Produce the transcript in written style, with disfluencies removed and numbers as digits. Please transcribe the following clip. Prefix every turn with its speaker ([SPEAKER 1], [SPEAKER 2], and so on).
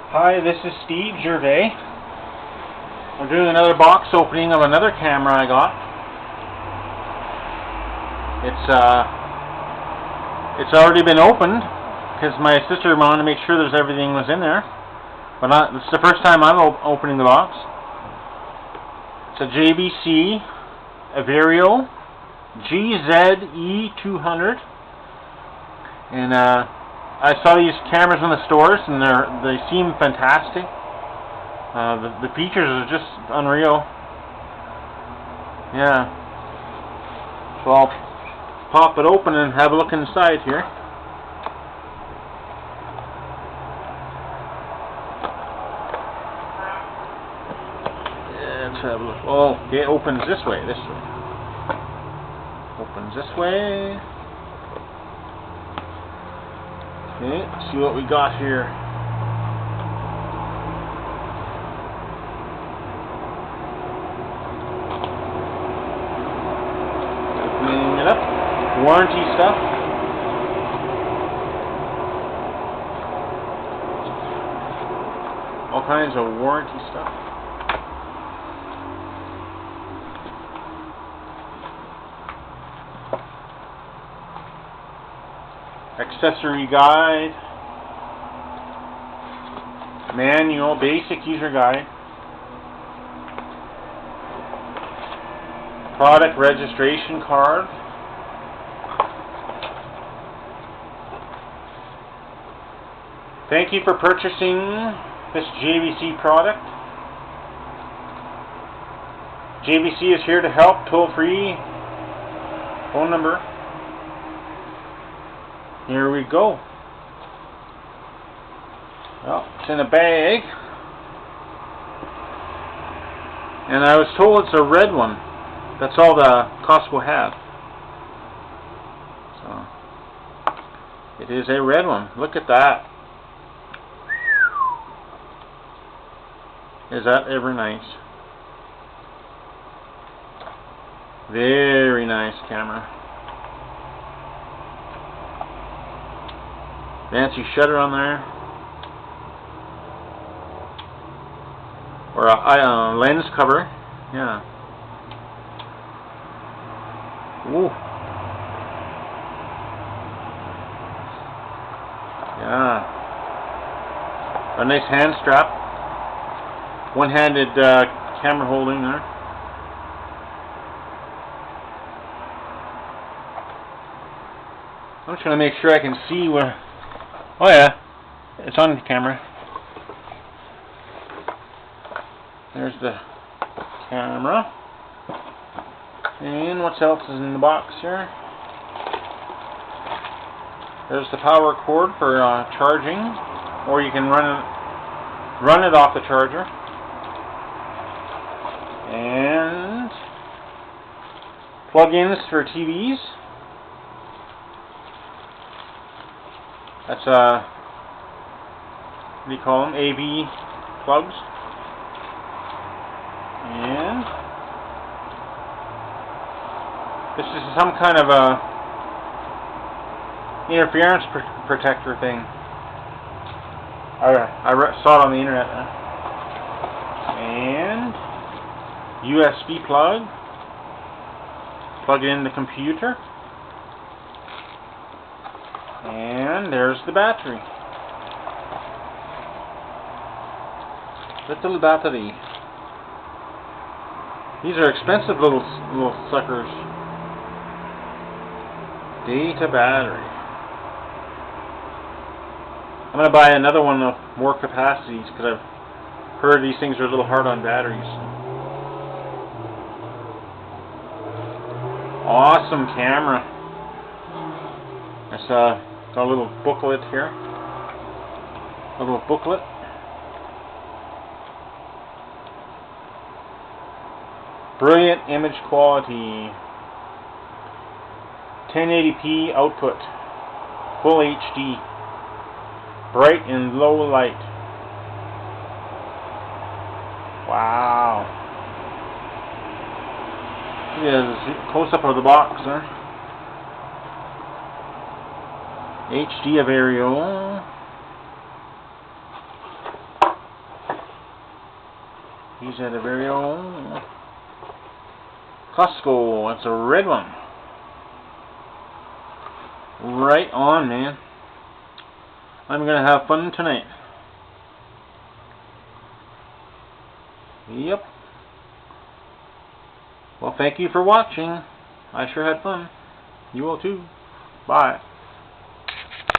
[SPEAKER 1] Hi, this is Steve Gervais. I'm doing another box opening of another camera I got. It's already been opened because my sister wanted to make sure everything was in there. But this is the first time I'm opening the box. It's a JVC Everio GZ-E200, and I saw these cameras in the stores, and they seem fantastic. The features are just unreal. Yeah. So I'll pop it open and have a look inside here. Let's have a look. Oh, it opens this way. Opens this way. Okay, let's see what we got here. Opening it up. Warranty stuff. All kinds of warranty stuff. Accessory guide, manual, basic user guide, product registration card, thank you for purchasing this JVC product. JVC is here to help, toll-free, phone number. Here we go. Well, it's in a bag. And I was told it's a red one. That's all the Costco have. So, it is a red one. Look at that. Is that ever nice? Very nice camera. Fancy shutter on there, or a lens cover. Yeah. Ooh. Yeah. A nice hand strap. One-handed camera holding there. I'm just going to make sure I can see where. Oh yeah, it's on the camera. There's the camera. And what else is in the box here? There's the power cord for charging, or you can run it off the charger. And plug-ins for TVs. That's what do you call them? AV plugs. And this is some kind of a interference protector thing. I saw it on the internet. And USB plug. Plug it in the computer. And there's the battery. Little battery. These are expensive little suckers. Data battery. I'm going to buy another one of more capacities because I've heard these things are a little hard on batteries. Awesome camera. It's got a little booklet here. A little booklet. Brilliant image quality. 1080p output. Full HD. Bright and low light. Wow. Look at this close-up of the box there. HD Everio. GZ Everio Costco. That's a red one. Right on, man. I'm gonna have fun tonight. Yep. Well, thank you for watching. I sure had fun. You will too. Bye.